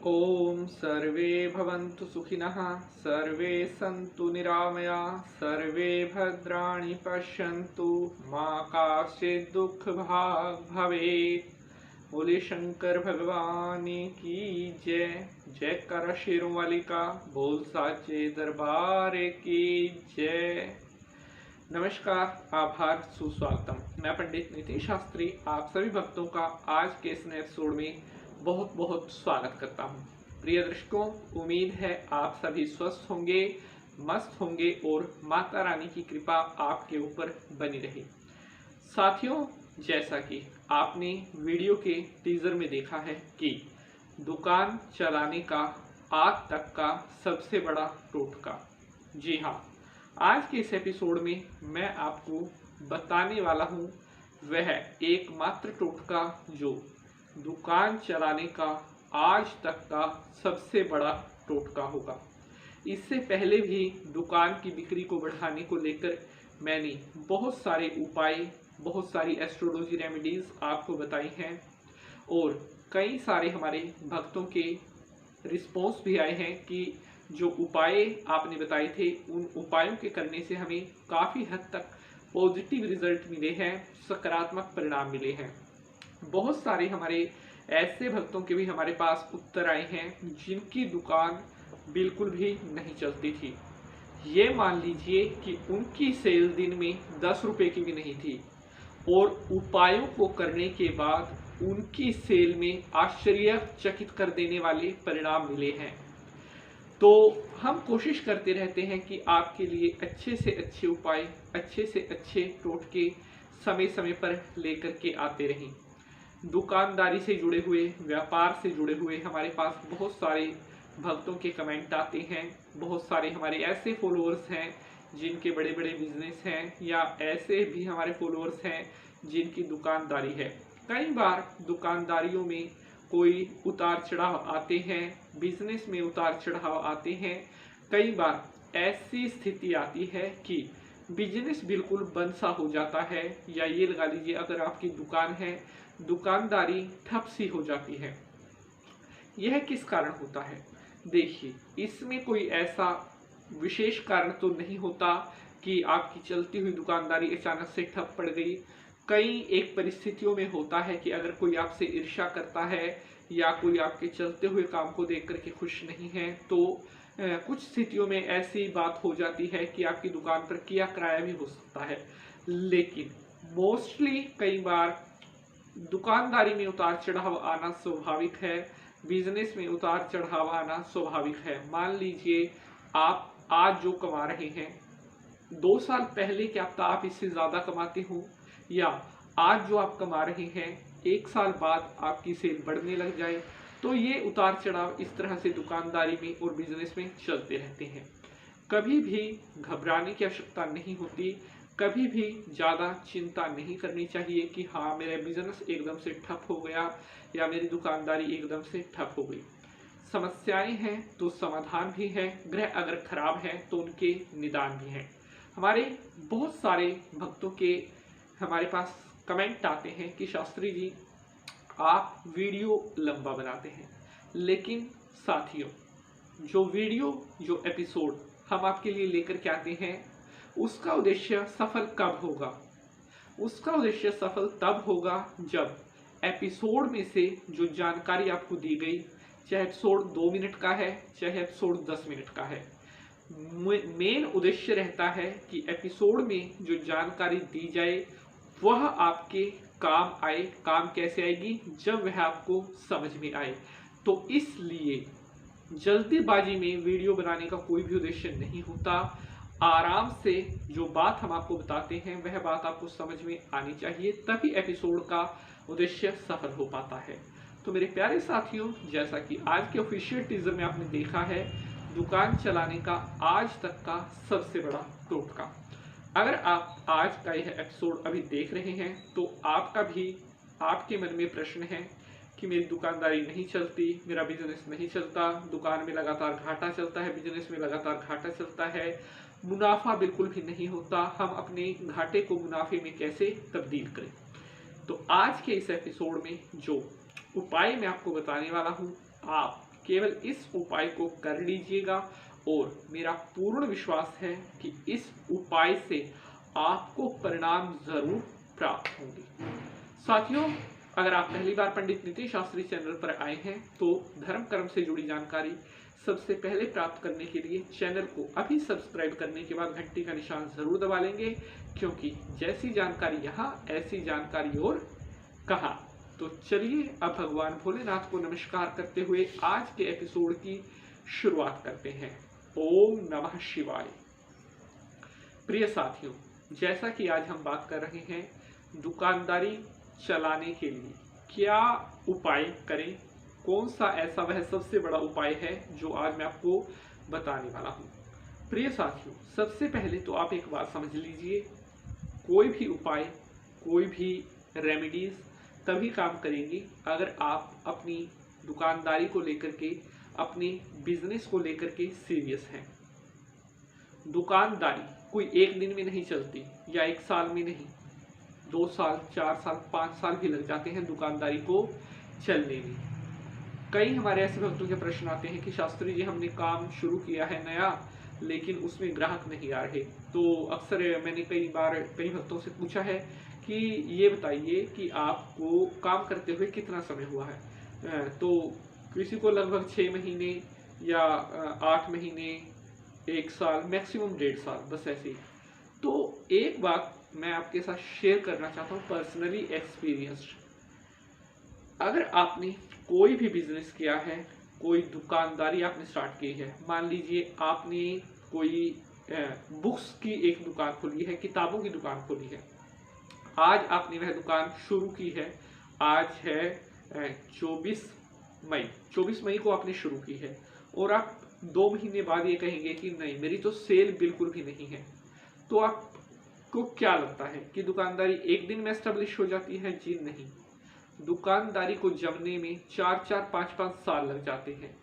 ओम सर्वे भवन्तु सुखिनः सर्वे सन्तु निरामयाः सर्वे भद्राणि पश्यन्तु मा काचित् दुःखभाग् भवेत्। बोले शंकर भगवान की जय। जय कर शेरों वाली का बोल साचे दरबार की जय। नमस्कार, आभार, सुस्वागतम। मैं पंडित नीतीश शास्त्री आप सभी भक्तों का आज के इस नए एपिसोड में बहुत बहुत स्वागत करता हूं। प्रिय दर्शकों, उम्मीद है आप सभी स्वस्थ होंगे, मस्त होंगे और माता रानी की कृपा आपके ऊपर बनी रहे। साथियों, जैसा कि आपने वीडियो के टीजर में देखा है कि दुकान चलाने का आज तक का सबसे बड़ा टोटका। जी हाँ, आज के इस एपिसोड में मैं आपको बताने वाला हूँ वह एकमात्र टोटका जो दुकान चलाने का आज तक का सबसे बड़ा टोटका होगा। इससे पहले भी दुकान की बिक्री को बढ़ाने को लेकर मैंने बहुत सारे उपाय, बहुत सारी एस्ट्रोलॉजी रेमेडीज आपको बताई हैं और कई सारे हमारे भक्तों के रिस्पॉन्स भी आए हैं कि जो उपाय आपने बताए थे उन उपायों के करने से हमें काफ़ी हद तक पॉजिटिव रिजल्ट मिले हैं, सकारात्मक परिणाम मिले हैं। बहुत सारे हमारे ऐसे भक्तों के भी हमारे पास उत्तर आए हैं जिनकी दुकान बिल्कुल भी नहीं चलती थी। ये मान लीजिए कि उनकी सेल दिन में 10 रुपए की भी नहीं थी और उपायों को करने के बाद उनकी सेल में आश्चर्यचकित कर देने वाले परिणाम मिले हैं। तो हम कोशिश करते रहते हैं कि आपके लिए अच्छे से अच्छे उपाय, अच्छे से अच्छे टोटके समय समय पर लेकर के आते रहें। दुकानदारी से जुड़े हुए, व्यापार से जुड़े हुए हमारे पास बहुत सारे भक्तों के कमेंट आते हैं। बहुत सारे हमारे ऐसे फॉलोअर्स हैं जिनके बड़े बड़े बिजनेस हैं या ऐसे भी हमारे फॉलोअर्स हैं जिनकी दुकानदारी है। कई बार दुकानदारियों में कोई उतार चढ़ाव आते हैं, बिजनेस में उतार चढ़ाव आते हैं। कई बार ऐसी स्थिति आती है कि बिजनेस बिल्कुल बंद सा हो जाता है या ये लगा लीजिए अगर आपकी दुकान है, दुकानदारी ठप सी हो जाती है। यह किस कारण होता है? देखिए, इसमें कोई ऐसा विशेष कारण तो नहीं होता कि आपकी चलती हुई दुकानदारी अचानक से ठप पड़ गई। कई एक परिस्थितियों में होता है कि अगर कोई आपसे ईर्ष्या करता है या कोई आपके चलते हुए काम को देख करके खुश नहीं है तो कुछ स्थितियों में ऐसी बात हो जाती है कि आपकी दुकान पर किया किराया भी हो सकता है। लेकिन मोस्टली कई बार दुकानदारी में उतार चढ़ाव आना स्वाभाविक है, बिजनेस में उतार चढ़ाव आना स्वाभाविक है। मान लीजिए आप आज जो कमा रहे हैं 2 साल पहले क्या पता आप इससे ज़्यादा कमाते हो, या आज जो आप कमा रहे हैं 1 साल बाद आपकी सेल बढ़ने लग जाए। तो ये उतार चढ़ाव इस तरह से दुकानदारी में और बिजनेस में चलते रहते हैं। कभी भी घबराने की आवश्यकता नहीं होती, कभी भी ज़्यादा चिंता नहीं करनी चाहिए कि हाँ मेरा बिजनेस एकदम से ठप हो गया या मेरी दुकानदारी एकदम से ठप हो गई। समस्याएं हैं तो समाधान भी है, ग्रह अगर खराब है तो उनके निदान भी हैं। हमारे बहुत सारे भक्तों के हमारे पास कमेंट आते हैं कि शास्त्री जी आप वीडियो लंबा बनाते हैं, लेकिन साथियों जो वीडियो, जो एपिसोड हम आपके लिए लेकर के आते हैं उसका उद्देश्य सफल कब होगा? उसका उद्देश्य सफल तब होगा जब एपिसोड में से जो जानकारी आपको दी गई, चाहे एपिसोड 2 मिनट का है चाहे एपिसोड 10 मिनट का है, मेन उद्देश्य रहता है कि एपिसोड में जो जानकारी दी जाए वह आपके काम आए। काम कैसे आएगी? जब वह आपको समझ में आए। तो इसलिए जल्दीबाजी में वीडियो बनाने का कोई भी उद्देश्य नहीं होता। आराम से जो बात हम आपको बताते हैं वह बात आपको समझ में आनी चाहिए, तभी एपिसोड का उद्देश्य सफल हो पाता है। तो मेरे प्यारे साथियों, जैसा कि आज के ऑफिशियल टीजर में आपने देखा है, दुकान चलाने का आज तक का सबसे बड़ा टोटका। अगर आप आज का यह एपिसोड अभी देख रहे हैं तो आपके मन में प्रश्न है कि मेरी दुकानदारी नहीं चलती, मेरा बिजनेस नहीं चलता, दुकान में लगातार घाटा चलता है, बिजनेस में लगातार घाटा चलता है, मुनाफा बिल्कुल भी नहीं होता, हम अपने घाटे को मुनाफे में कैसे तब्दील करें? तो आज के इस एपिसोड में जो उपाय मैं आपको बताने वाला हूँ, आप केवल इस उपाय को कर लीजिएगा और मेरा पूर्ण विश्वास है कि इस उपाय से आपको परिणाम जरूर प्राप्त होंगे। साथियों, अगर आप पहली बार पंडित नीतीश शास्त्री चैनल पर आए हैं तो धर्म कर्म से जुड़ी जानकारी सबसे पहले प्राप्त करने के लिए चैनल को अभी सब्सक्राइब करने के बाद घंटी का निशान जरूर दबा लेंगे, क्योंकि जैसी जानकारी यहाँ ऐसी जानकारी और कहाँ। तो चलिए अब भगवान भोलेनाथ को नमस्कार करते हुए आज के एपिसोड की शुरुआत करते हैं। ओम नमः शिवाय। प्रिय साथियों, जैसा कि आज हम बात कर रहे हैं दुकानदारी चलाने के लिए क्या उपाय करें, कौन सा ऐसा वह सबसे बड़ा उपाय है जो आज मैं आपको बताने वाला हूँ। प्रिय साथियों, सबसे पहले तो आप एक बात समझ लीजिए, कोई भी उपाय, कोई भी रेमेडीज तभी काम करेंगी अगर आप अपनी दुकानदारी को लेकर के, अपने बिजनेस को लेकर के सीरियस हैं। दुकानदारी कोई एक दिन में नहीं चलती या एक साल में नहीं, 2 साल, 4 साल, 5 साल भी लग जाते हैं दुकानदारी को चलने में। कई हमारे ऐसे भक्तों के प्रश्न आते हैं कि शास्त्री जी, हमने काम शुरू किया है नया, लेकिन उसमें ग्राहक नहीं आ रहे। तो अक्सर मैंने कई बार कई भक्तों से पूछा है कि ये बताइए कि आपको काम करते हुए कितना समय हुआ है। तो किसी को लगभग 6 महीने या 8 महीने, 1 साल, मैक्सिमम 1.5 साल, बस ऐसे ही। तो एक बात मैं आपके साथ शेयर करना चाहता हूँ, पर्सनली एक्सपीरियंस्ड। अगर आपने कोई भी बिजनेस किया है, कोई दुकानदारी आपने स्टार्ट की है, मान लीजिए आपने कोई बुक्स की एक दुकान खोली है, किताबों की दुकान खोली है, आज आपने वह दुकान शुरू की है, आज है 24 मई को आपने शुरू की है और आप 2 महीने बाद ये कहेंगे कि नहीं, मेरी तो सेल बिल्कुल भी नहीं है। तो आपको क्या लगता है कि दुकानदारी एक दिन में एस्टेब्लिश हो जाती है? जी नहीं, दुकानदारी को जमने में 4-4, 5-5 साल लग जाते हैं।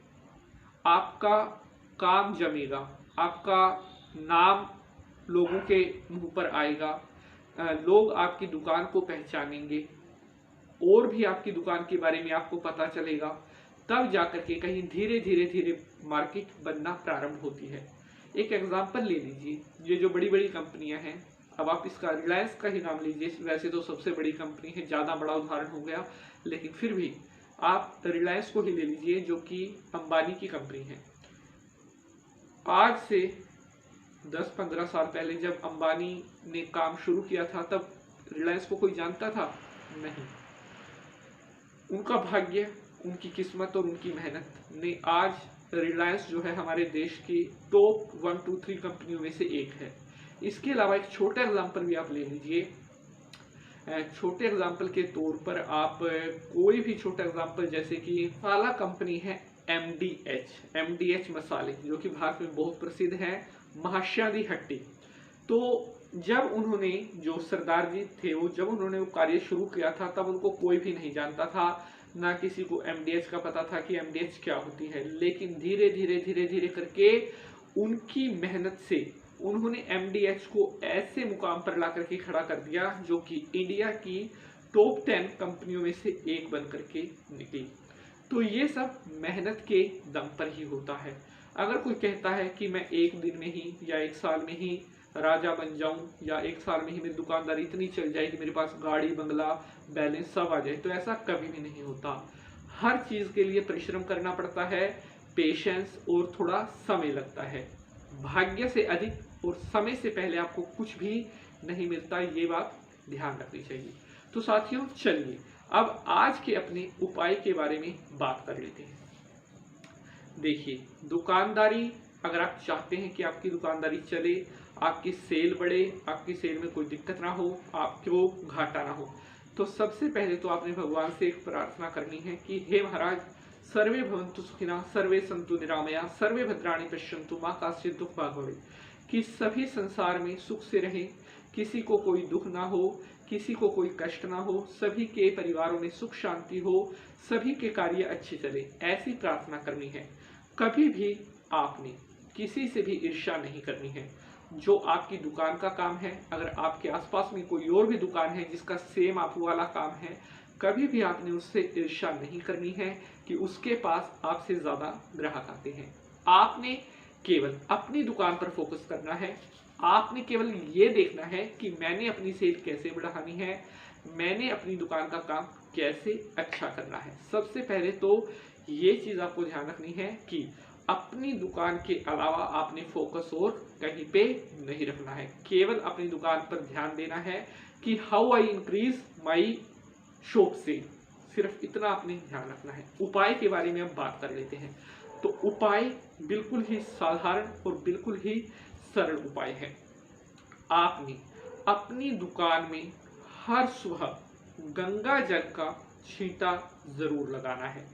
आपका काम जमेगा, आपका नाम लोगों के मुंह पर आएगा, लोग आपकी दुकान को पहचानेंगे और भी आपकी दुकान के बारे में आपको पता चलेगा, तब जाकर के कहीं धीरे धीरे मार्केट बनना प्रारंभ होती है। एक एग्जांपल ले लीजिए, ये जो बड़ी बड़ी कंपनियां हैं, अब आप इसका रिलायंस का ही नाम लीजिए, वैसे तो सबसे बड़ी कंपनी है, ज़्यादा बड़ा उदाहरण हो गया, लेकिन फिर भी आप रिलायंस को ही ले लीजिए जो कि अंबानी की कंपनी है। आज से 10-15 साल पहले जब अंबानी ने काम शुरू किया था, तब रिलायंस को कोई जानता था? नहीं। उनका भाग्य, उनकी किस्मत और उनकी मेहनत ने आज रिलायंस जो है हमारे देश की टॉप 1, 2, 3 कंपनियों में से एक है। इसके अलावा एक छोटा एग्जाम्पल भी आप ले लीजिए। छोटे एग्जाम्पल के तौर पर आप कोई भी छोटा एग्जाम्पल, जैसे कि मसाला कंपनी है MDH मसाले, जो कि भारत में बहुत प्रसिद्ध है, महाश्यादी हट्टी। तो जब उन्होंने, जो सरदार जी थे, वो जब उन्होंने वो कार्य शुरू किया था, तब उनको कोई भी नहीं जानता था, ना किसी को MDH का पता था कि MDH क्या होती है। लेकिन धीरे धीरे करके उनकी मेहनत से उन्होंने MDH को ऐसे मुकाम पर ला करके खड़ा कर दिया जो कि इंडिया की टॉप 10 कंपनियों में से एक बन करके निकली। तो ये सब मेहनत के दम पर ही होता है। अगर कोई कहता है कि मैं एक दिन में ही या 1 साल में ही राजा बन जाऊं, या 1 साल में ही मेरी दुकानदारी इतनी चल जाए कि मेरे पास गाड़ी, बंगला, बैलेंस सब आ जाए, तो ऐसा कभी भी नहीं होता। हर चीज़ के लिए परिश्रम करना पड़ता है, पेशेंस और थोड़ा समय लगता है। भाग्य से अधिक और समय से पहले आपको कुछ भी नहीं मिलता, ये बात ध्यान रखनी चाहिए। तो साथियों, चलिए अब आज के अपने उपाय के बारे में बात कर लेते हैं। देखिए, दुकानदारी, अगर आप चाहते हैं कि आपकी दुकानदारी चले, आपकी सेल बढ़े, आपकी सेल में कोई दिक्कत ना हो, आपको घाटा ना हो, तो सबसे पहले तो आपने भगवान से एक प्रार्थना करनी है कि हे महाराज, सर्वे भवन्तु सुखिनः, सर्वे सन्तु निरामया, सर्वे भद्राणि पश्यन्तु, माँ काश्चित् दुःख भाग् भवेत्। कि सभी संसार में सुख से रहें, किसी को कोई दुख ना हो, किसी को कोई कष्ट ना हो, सभी के परिवारों में सुख शांति हो, सभी के कार्य अच्छे चले, ऐसी प्रार्थना करनी है। कभी भी आपने किसी से भी ईर्ष्या नहीं करनी है। जो आपकी दुकान का काम है, अगर आपके आसपास में कोई और भी दुकान है जिसका सेम आप वाला काम है, कभी भी आपने उससे ईर्ष्या नहीं करनी है कि उसके पास आपसे ज्यादा ग्राहक आते हैं। आपने केवल अपनी दुकान पर फोकस करना है। आपने केवल ये देखना है कि मैंने अपनी सेल कैसे बढ़ानी है, मैंने अपनी दुकान का काम कैसे अच्छा करना है। सबसे पहले तो ये चीज आपको ध्यान रखनी है कि अपनी दुकान के अलावा आपने फोकस और कहीं पे नहीं रखना है। केवल अपनी दुकान पर ध्यान देना है कि how I increase my shop sale, सिर्फ इतना आपने ध्यान रखना है। उपाय के बारे में हम बात कर लेते हैं। तो उपाय बिल्कुल ही साधारण और बिल्कुल ही सरल उपाय है। आपने अपनी दुकान में हर सुबह गंगा जल का छींटा जरूर लगाना है।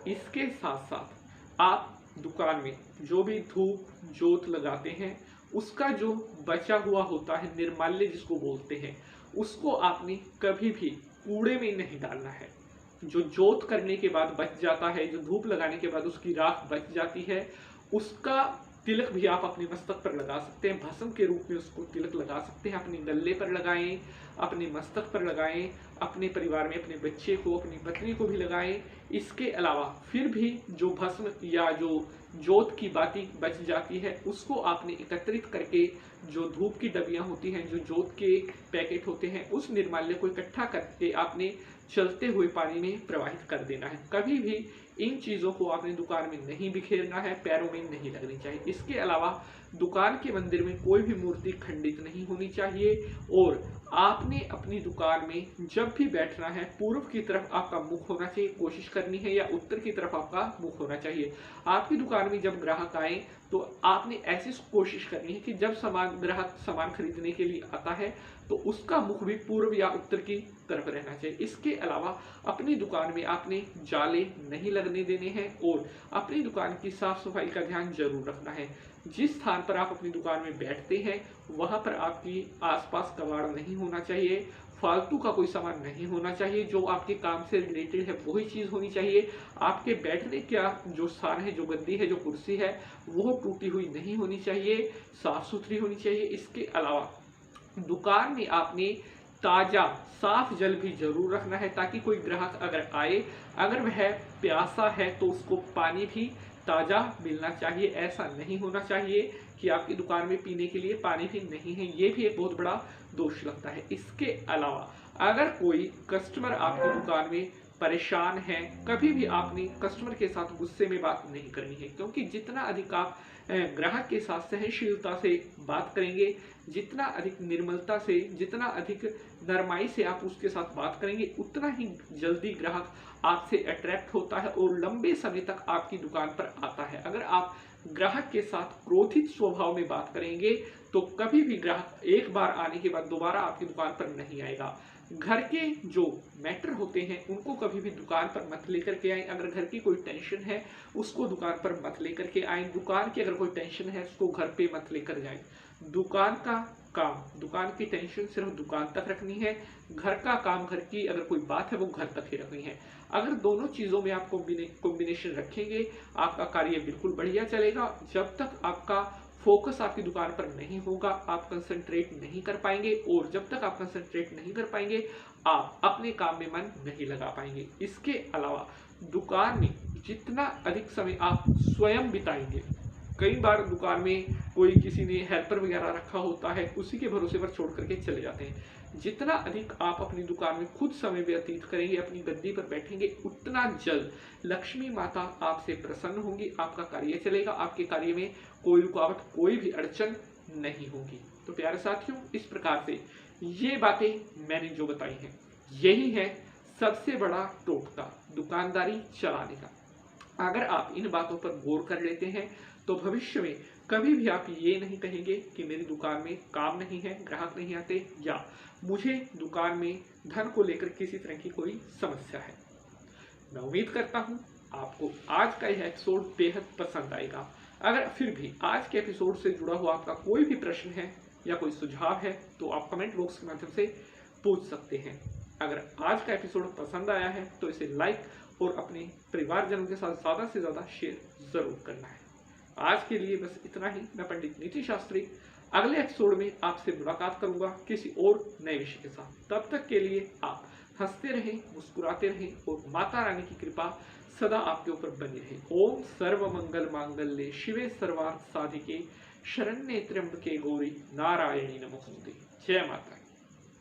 इसके साथ साथ आप दुकान में जो भी धूप जोत लगाते हैं उसका जो बचा हुआ होता है, निर्माल्य जिसको बोलते हैं, उसको आपने कभी भी कूड़े में नहीं डालना है। जो जोत करने के बाद बच जाता है, जो धूप लगाने के बाद उसकी राख बच जाती है, उसका तिलक भी आप अपने मस्तक पर लगा सकते हैं। भस्म के रूप में उसको तिलक लगा सकते हैं। अपने गले पर लगाएं, अपने मस्तक पर लगाएं, अपने परिवार में अपने बच्चे को, अपनी पत्नी को भी लगाएं। इसके अलावा फिर भी जो भस्म या जो जोत की बाती बच जाती है उसको आपने एकत्रित करके, जो धूप की डबियां होती हैं, जो जोत के पैकेट होते हैं, उस निर्माल्य को इकट्ठा करके आपने चलते हुए पानी में प्रवाहित कर देना है। कभी भी इन चीजों को आपने दुकान में नहीं बिखेरना है, पैरों में नहीं लगनी चाहिए। इसके अलावा दुकान के मंदिर में कोई भी मूर्ति खंडित नहीं होनी चाहिए। और आपने अपनी दुकान में जब भी बैठना है, पूर्व की तरफ आपका मुख होना चाहिए, कोशिश करनी है, या उत्तर की तरफ आपका मुख होना चाहिए। आपकी दुकान में जब ग्राहक आए तो आपने ऐसी कोशिश करनी है कि जब ग्राहक सामान खरीदने के लिए आता है तो उसका मुख भी पूर्व या उत्तर की तरफ रहना चाहिए। इसके अलावा अपनी दुकान में आपने जाले नहीं लगने देने हैं और अपनी दुकान की साफ सफाई का ध्यान जरूर रखना है। जिस स्थान पर आप अपनी दुकान में बैठते हैं वहां पर आपकी आसपास कबाड़ नहीं होना चाहिए, फालतू का कोई सामान नहीं होना चाहिए। जो आपके काम से रिलेटेड है वही चीज होनी चाहिए। आपके बैठने का जो स्थान है, जो गद्दी है, जो कुर्सी है, वो टूटी हुई नहीं होनी चाहिए, साफ सुथरी होनी चाहिए। इसके अलावा दुकान में आपने ताजा साफ जल भी जरूर रखना है, ताकि कोई ग्राहक अगर आए, अगर वह प्यासा है तो उसको पानी भी ताजा मिलना चाहिए। ऐसा नहीं होना चाहिए कि आपकी दुकान में पीने के लिए पानी भी नहीं है। ये भी एक बहुत बड़ा दोष लगता है। इसके अलावा अगर कोई कस्टमर आपकी दुकान में परेशान है, कभी भी आपने कस्टमर के साथ गुस्से में बात नहीं करनी है, क्योंकि जितना अधिक आप ग्राहक के साथ सहनशीलता से बात करेंगे, जितना अधिक निर्मलता से, जितना अधिक नरमाई से आप उसके साथ बात करेंगे, उतना ही जल्दी ग्राहक आपसे अट्रैक्ट होता है और लंबे समय तक आपकी दुकान पर आता है। अगर आप ग्राहक के साथ क्रोधित स्वभाव में बात करेंगे तो कभी भी ग्राहक एक बार आने के बाद दोबारा आपकी दुकान पर नहीं आएगा। घर के जो मैटर होते हैं उनको कभी भी दुकान पर मत लेकर के आए। अगर घर की कोई टेंशन है उसको दुकान पर मत लेकर के आए। दुकान की अगर कोई टेंशन है उसको घर पे मत लेकर जाए। दुकान का काम, दुकान की टेंशन सिर्फ दुकान तक रखनी है। घर का काम, घर की अगर कोई बात है वो घर तक ही रखनी है। अगर दोनों चीजों में आप कॉम्बिनेशन रखेंगे आपका कार्य बिल्कुल बढ़िया चलेगा। जब तक आपका फोकस आपकी दुकान पर नहीं होगा आप कंसंट्रेट नहीं कर पाएंगे, और जब तक आप कंसंट्रेट नहीं कर पाएंगे आप अपने काम में मन नहीं लगा पाएंगे। इसके अलावा दुकान में जितना अधिक समय आप स्वयं बिताएंगे, कई बार दुकान में कोई किसी ने हेल्पर वगैरह रखा होता है, उसी के भरोसे पर छोड़ करके चले जाते हैं। जितना अधिक आप अपनी दुकान में खुद समय व्यतीत करेंगे, अपनी गद्दी पर बैठेंगे, उतना जल्द लक्ष्मी माता आपसे प्रसन्न होंगी, आपका कार्य चलेगा, आपके कार्य में कोई रुकावट, कोई भी अड़चन नहीं होगी। तो प्यारे साथियों, इस प्रकार से ये बातें मैंने जो बताई हैं, यही है सबसे बड़ा टोटका दुकानदारी चलाने का। अगर आप इन बातों पर गौर कर लेते हैं तो भविष्य में कभी भी आप ये नहीं कहेंगे कि मेरी दुकान में काम नहीं है, ग्राहक नहीं आते, या मुझे दुकान में धन को लेकर किसी तरह की कोई समस्या है। मैं उम्मीद करता हूँ आपको आज का यह एपिसोड बेहद पसंद आएगा। अगर फिर भी आज के एपिसोड से जुड़ा हुआ आपका कोई भी प्रश्न है या कोई सुझाव है तो आप कमेंट बॉक्स के माध्यम से पूछ सकते हैं। अगर आज का एपिसोड पसंद आया है तो इसे लाइक और अपने परिवारजनों के साथ ज़्यादा से ज़्यादा शेयर जरूर करना है। आज के लिए बस इतना ही। मैं पंडित नीति शास्त्री अगले एपिसोड में आपसे मुलाकात करूंगा किसी और नए विषय के साथ। तब तक के लिए आप हंसते रहे, मुस्कुराते रहे और माता रानी की कृपा सदा आपके ऊपर बनी रहे। ओम सर्व मंगल मांगल्ये शिवे सर्वार्थ साधिके शरण्ये त्र्यंबके गौरी नारायणी नमोस्तुते। जय माता।